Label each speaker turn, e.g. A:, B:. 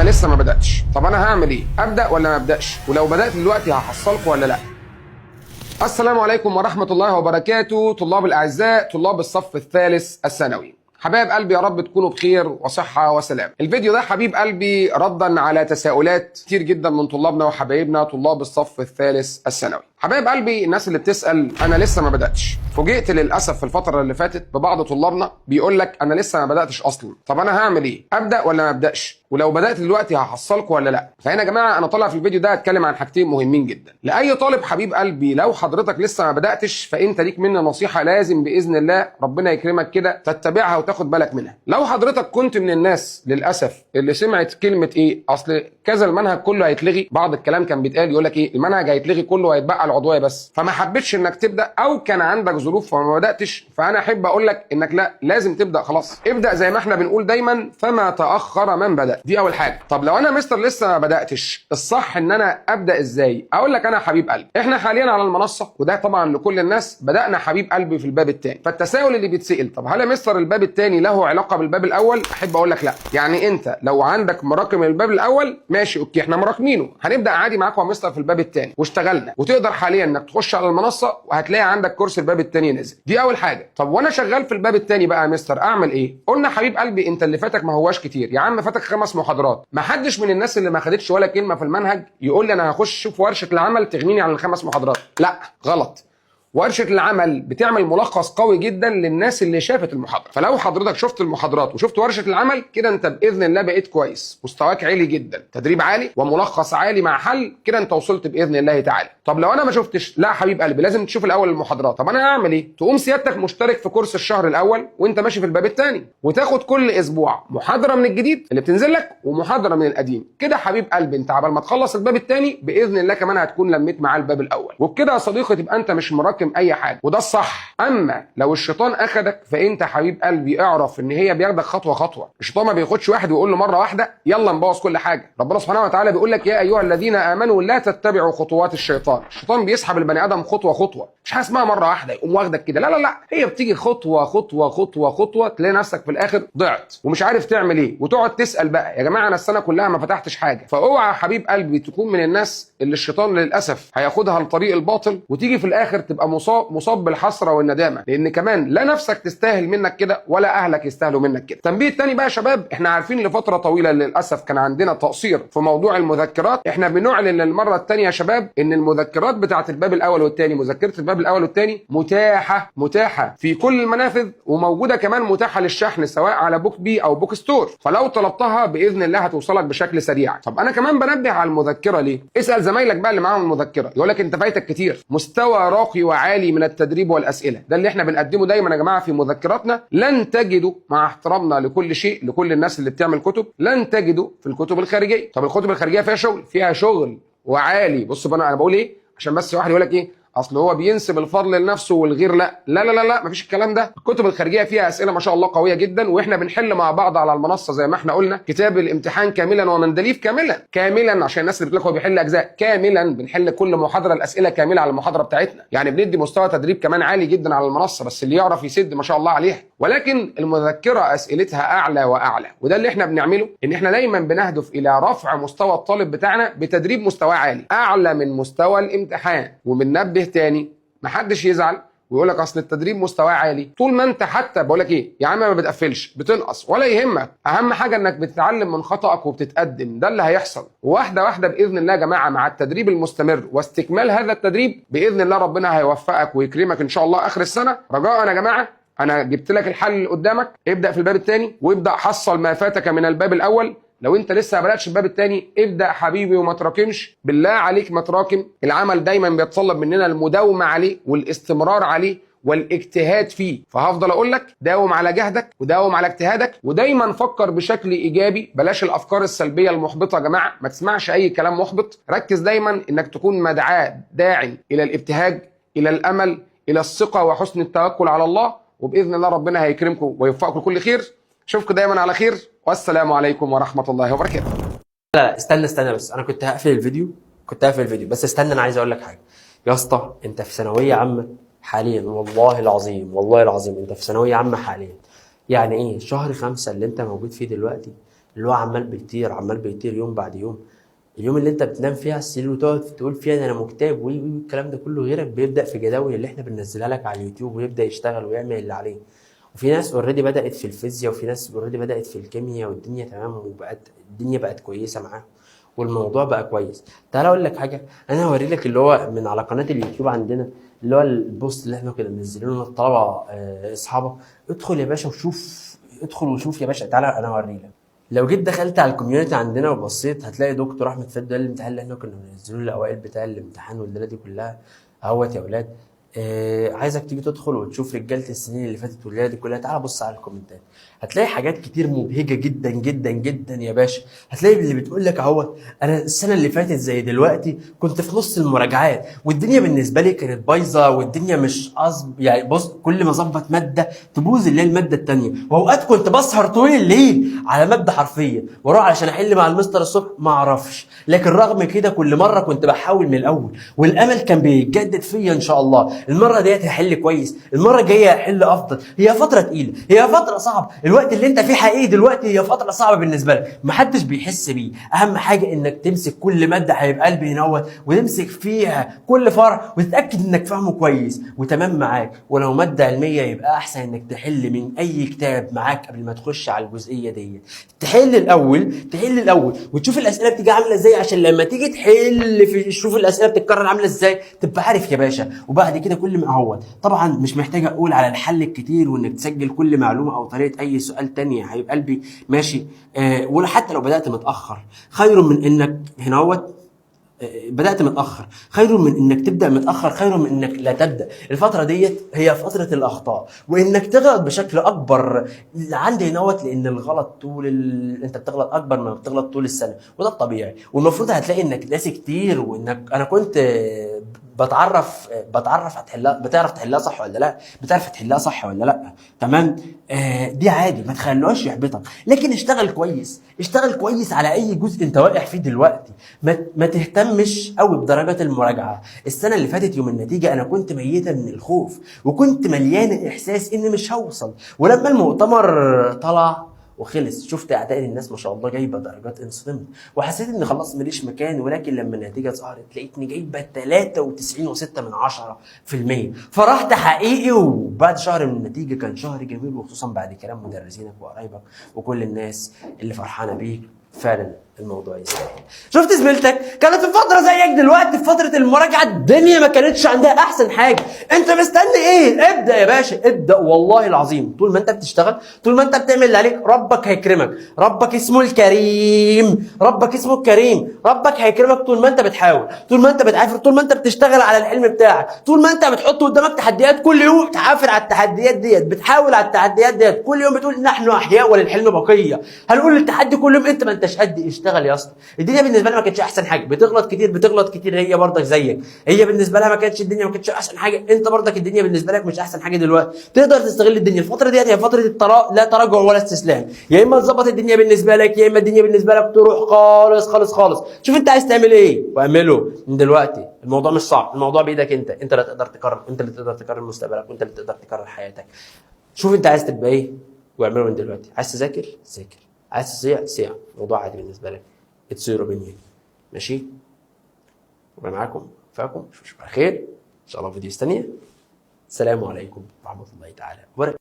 A: انا لسه ما بداتش. طب انا هعمل ايه؟ ابدا ولا ما ابداش؟ ولو بدات دلوقتي هحصلكم ولا لا؟ السلام عليكم ورحمه الله وبركاته. طلاب الاعزاء، طلاب الصف الثالث الثانوي، حبايب قلبي، يا رب تكونوا بخير وصحة وسلام. الفيديو ده حبيب قلبي ردا على تساؤلات كتير جدا من طلابنا وحبايبنا طلاب الصف الثالث الثانوي. حبايب قلبي، الناس اللي بتسأل انا لسه ما بدأتش، فوجئت للأسف في الفترة اللي فاتت ببعض طلابنا بيقول لك انا لسه ما بدأتش اصلا. طب انا هعمل ايه؟ ابدأ ولا ما ابدأش؟ ولو بدأت دلوقتي هحصلكم ولا لا؟ فهنا يا جماعة انا طالع في الفيديو ده اتكلم عن حاجتين مهمين جدا لأي طالب. حبيب قلبي، لو حضرتك لسه ما بدأتش فانت ليك مني نصيحة لازم بإذن الله ربنا يكرمك كده تتبعها وتاخد بالك منها. لو حضرتك كنت من الناس للأسف اللي سمعت كلمة ايه اصل كذا المنهج كله هيتلغي، بعض الكلام كان بيتقال يقول لك ايه المنهج هيتلغي كله وهيتبقى العضوية بس، فما حبيتش انك تبدأ او كان عندك ظروف فما بدأتش، فانا احب اقول لك انك لا، لازم تبدأ خلاص. ابدأ زي ما احنا بنقول دايما، فما تأخر من بدأ. دي اول حاجة. طب لو انا مستر لسه ما بدأتش، الصح ان انا ابدأ ازاي؟ اقول لك انا حبيب قلبي، احنا حاليا على المنصة وده طبعا لكل الناس، بدأنا حبيب قلبي في الباب الثاني. فالتساؤل اللي بيتسأل طب هل يا مستر الباب الثاني له علاقة بالباب الاول؟ احب اقول لك لا. يعني انت لو عندك مراكم الباب الاول ماشي اوكي، احنا مراكمينه، هنبدأ عادي معاك يا مستر في الباب الثاني واشتغلنا، وتقدر حاليا انك تخش على المنصة وهتلاقي عندك كورس الباب الثاني نزل. دي اول حاجة. طب وانا شغال في الباب الثاني بقى يا مستر اعمل ايه؟ قلنا حبيب قلبي انت اللي فاتك ما هواش كتير يا عم، فاتك 5 محاضرات. ما حدش من الناس اللي ما خدتش ولا كلمة في المنهج يقول لي انا هخش اشوف ورشة العمل تغنيني عن ال5 محاضرات. لا، غلط. ورشة العمل بتعمل ملخص قوي جدا للناس اللي شافت المحاضرة. فلو حضرتك شفت المحاضرات وشفت ورشة العمل كده انت بإذن الله بقيت كويس، مستواك عالي جدا، تدريب عالي وملخص عالي مع حل، كده انت وصلت بإذن الله تعالى. طب لو انا ما شفتش، لا حبيب قلبي لازم تشوف الاول المحاضرات. طب انا هعمل ايه؟ تقوم سيادتك مشترك في كورس الشهر الاول وانت ماشي في الباب الثاني، وتاخد كل اسبوع محاضرة من الجديد اللي بتنزل لك ومحاضرة من القديم. كده حبيب قلبي انت عبال ما تخلص الباب الثاني بإذن الله كمان هتكون لميت معاه الباب الاول، وبكده يا صديقي تبقى انت مش مراكم اي حاجة، وده الصح. اما لو الشيطان اخدك فانت حبيب قلبي اعرف ان هي بياخدك خطوه خطوه. الشيطان ما بياخدش واحد ويقول له مره واحده يلا نبوظ كل حاجه. ربنا سبحانه وتعالى بيقول لك يا ايها الذين امنوا لا تتبعوا خطوات الشيطان. الشيطان بيسحب البني ادم خطوه خطوه، مش حاجه اسمها مره واحده يقوم واخدك كده، لا لا لا، هي بتيجي خطوه خطوه خطوه خطوه، تلاقي نفسك في الاخر ضعت ومش عارف تعمل ايه، وتقعد تسال بقى يا جماعه انا السنه كلها ما فتحتش حاجه. فاوعى حبيب قلبي تكون من الناس اللي الشيطان للاسف هياخدها لطريق الباطل وتيجي في الاخر تبقى مصاب بالحسره والندامه، لان كمان لا نفسك تستاهل منك كده ولا اهلك يستاهلوا منك كده. تنبيه تاني بقى يا شباب، احنا عارفين لفتره طويله للاسف كان عندنا تقصير في موضوع المذكرات. احنا بنعلن للمره الثانيه يا شباب ان المذكرات بتاعه الباب الاول والثاني، مذكره الباب الاول والثاني متاحه في كل المنافذ، وموجوده كمان متاحه للشحن سواء على بوك بي او بوك ستور، فلو طلبتها باذن الله هتوصلك بشكل سريع. طب انا كمان بنبه على المذكره ليه؟ اسال زمايلك بقى اللي معاهم المذكره، يقول لك انت فايتك كتير، مستوى راقي وعالي من التدريب والاسئله. ده اللي احنا بنقدمه دايما يا جماعه في مذكراتنا. لن تجدوا، مع احترامنا لكل شيء لكل الناس اللي بتعمل كتب، لن تجدوا في الكتب الخارجيه. طب الكتب الخارجيه فيها شغل وعالي. بص بقى انا بقول ايه عشان بس واحد يقول لك ايه اصل هو بينسب الفضل لنفسه والغير لا لا لا لا, لا مفيش الكلام ده. الكتب الخارجيه فيها اسئله ما شاء الله قويه جدا، واحنا بنحل مع بعض على المنصه زي ما احنا قلنا كتاب الامتحان كاملا ومندليف كاملا عشان الناس اللي بتقول لك هو بيحل اجزاء، كاملا بنحل كل محاضره الاسئله كامله على المحاضره بتاعتنا. يعني بندي مستوى تدريب كمان عالي جدا على المنصه، بس اللي يعرف يسد ما شاء الله عليها. ولكن المذكره اسئلتها اعلى واعلى، وده اللي احنا بنعمله، ان احنا دايما بنهدف الى رفع مستوى الطالب بتاعنا بتدريب مستوى عالي اعلى من مستوى الامتحان. وبننبه تاني محدش يزعل ويقول لك اصل التدريب مستواه عالي، طول ما انت حتى بقول لك ايه يا عم ما بتقفلش بتنقص ولا يهمك، اهم حاجه انك بتتعلم من خطأك وبتتقدم، ده اللي هيحصل. واحده واحده باذن الله يا جماعه مع التدريب المستمر واستكمال هذا التدريب باذن الله ربنا هيوفقك ويكرمك ان شاء الله اخر السنه. رجاء يا جماعه انا جبت لك الحل اللي قدامك، ابدا في الباب الثاني وابدا حصل ما فاتك من الباب الاول. لو انت لسه ما بداتش الباب الثاني ابدا حبيبي وما تراكمش، بالله عليك ما تراكم. العمل دايما بيتطلب مننا المداومه عليه والاستمرار عليه والاجتهاد فيه، فهفضل اقول لك داوم على جهدك وداوم على اجتهادك، ودايما فكر بشكل ايجابي. بلاش الافكار السلبيه المحبطه يا جماعه، ما تسمعش اي كلام محبط. ركز دايما انك تكون داعي الى الابتهاج، الى الامل، الى الثقه وحسن التوكل على الله، وباذن الله ربنا هيكرمكم ويوفقكم كل خير. اشوفكم دايما على خير، والسلام عليكم ورحمه الله وبركاته.
B: لا استنى بس، انا كنت هقفل الفيديو بس استنى، انا عايز اقول لك حاجه يا اسطى. انت في ثانويه عامه حاليا، والله العظيم انت في ثانويه عامه حاليا. يعني ايه شهر 5 اللي انت موجود فيه دلوقتي اللي هو عمال بيطير عمال بيطير يوم بعد يوم. اليوم اللي انت بتنام فيه على السرير وتقعد تقول فيها ده انا مكتئب والكلام ده كله، غيرك بيبدا في جداول اللي احنا بننزلها لك على اليوتيوب ويبدا يشتغل ويعمل اللي عليه. وفي ناس اوريدي بدات في الفيزياء وفي ناس اوريدي بدات في الكيمياء والدنيا تمام، وبقت الدنيا بقت كويسه معاهم والموضوع بقى كويس. تعال اقول لك حاجه، انا هوري لك اللي هو من على قناه اليوتيوب عندنا اللي هو البوست اللي احنا كنا منزلينه للطلبه اصحابك. ادخل يا باشا وشوف، ادخل وشوف يا باشا، تعالى انا هوري لك. لو جيت دخلت على الكوميونتي عندنا وبصيت هتلاقي دكتور احمد فادي ده الامتحان اللي احنا كنا بننزله الاوائل بتاع الامتحان والليله دي كلها اهوت يا اولاد. عايزك تيجي تدخل وتشوف رجاله السنين اللي فاتت والليله دي كلها. تعال بص على الكومنتات، هتلاقي حاجات كتير مبهجه جدا جدا جدا يا باشا. هتلاقي اللي بتقول لك اهوت انا السنه اللي فاتت زي دلوقتي كنت في نص المراجعات والدنيا بالنسبه لي كانت بايظه والدنيا مش يعني بص كل ما اظبط ماده تبوظ اللي هي الماده الثانيه، واوقات كنت بسهر طول الليل على ماده حرفيا واروح علشان احل مع المستر الصبح ما اعرفش. لكن رغم كده كل مره كنت بحاول من الاول والامل كان بيتجدد فيا ان شاء الله. المره ديت هحل كويس، المره الجايه هحل افضل. هي فتره تقيله، هي فتره صعبه، الوقت اللي انت فيه حقيقي دلوقتي هي فتره صعبه بالنسبه لك محدش بيحس بيه. اهم حاجه انك تمسك كل ماده هيبقى قلبي ينوت وتمسك فيها كل فرع وتتاكد انك فاهمه كويس وتمام معاك. ولو ماده علميه يبقى احسن انك تحل من اي كتاب معاك قبل ما تخش على الجزئيه دي. تحل الاول وتشوف الاسئله بتيجي عامله ازاي، عشان لما تيجي تحل في تشوف الاسئله بتتكرر عامله ازاي تبقى عارف يا باشا. وبعد كده كل ما هو طبعا مش محتاج اقول على الحل الكتير وانك تسجل كل معلومه او طريقه اي سؤال تانية هيبقى قلبي ماشي. ولا حتى لو بدات متاخر خير من انك هنا بدأت متأخر، خير من انك تبدأ متأخر، خير من انك لا تبدأ. الفترة ديت هي فترة الأخطاء وانك تغلط بشكل أكبر عندي هنا لأن الغلط انت بتغلط أكبر ما بتغلط طول السنة وده الطبيعي. والمفروض هتلاقي انك ناسي كتير وانك انا كنت بتعرف هتحلها، بتعرف تحلها صح ولا لا، بتعرف تحلها صح ولا لا، تمام. دي عادي ما تخلوهاش يحبطك، لكن اشتغل كويس على اي جزء انت واقع فيه دلوقتي. ما تهتمش قوي بدرجات المراجعه. السنه اللي فاتت يوم النتيجه انا كنت ميته من الخوف وكنت مليان احساس اني مش هوصل، ولما المؤتمر طلع وخلص شفت اعداد الناس ما شاء الله جايبه درجات انصدمت وحسيت ان خلاص ماليش مكان. ولكن لما النتيجه ظهرت لقيتني جايبه 93.6% فرحت حقيقي. وبعد شهر من النتيجه كان شهر جميل، وخصوصا بعد كلام مدرسينك وقرايبك وكل الناس اللي فرحانه بيك. فعلا الموضوع يستاهل. شفت زميلتك كانت في فتره زيك دلوقتي في فتره المراجعه الدنيا ما كانتش عندها احسن حاجه، انت مستني ايه؟ ابدا يا باشا ابدا، والله العظيم طول ما انت بتشتغل طول ما انت بتعمل اللي عليك ربك هيكرمك. ربك اسمه الكريم، ربك هيكرمك طول ما انت بتحاول، طول ما انت بتعافر، طول ما انت بتشتغل على الحلم بتاعك، طول ما انت بتحط قدامك تحديات كل يوم تعافر على التحديات ديت، بتحاول على التحديات ديت كل يوم، بتقول نحن احياء وللحلم بقيه. هنقول التحدي كل يوم انت ما انتش قد اشتغل يا اسطى. الدنيا بالنسبه لها ما كانتش احسن حاجه، بتغلط كتير، هي برضك زيك، هي بالنسبه لها الدنيا ما كانتش احسن حاجه، انت برضك الدنيا بالنسبه لك مش احسن حاجه دلوقتي. تقدر تستغل الدنيا. الفتره ديت هي فتره لا تراجع ولا استسلام، يا اما تظبط الدنيا بالنسبه لك يا اما الدنيا بالنسبه لك تروح خالص خالص خالص. شوف انت عايز تعمل ايه واعمله من دلوقتي. الموضوع مش صعب، الموضوع بايدك انت اللي تقدر تقرر، انت اللي تقدر تقرر مستقبلك وانت اللي تقدر تقرر حياتك. شوف انت عايز تبقى ايه واعمله من دلوقتي. عايز تذاكر ذاكر، عايز تصيع الموضوع عادي بالنسبه لك. اتس يور اوبينيون ماشي. ربنا معاكم فاكم اشوفكم على خير ان شاء الله في فيديوز ثانيه. السلام عليكم ورحمه الله تعالى وبركاته.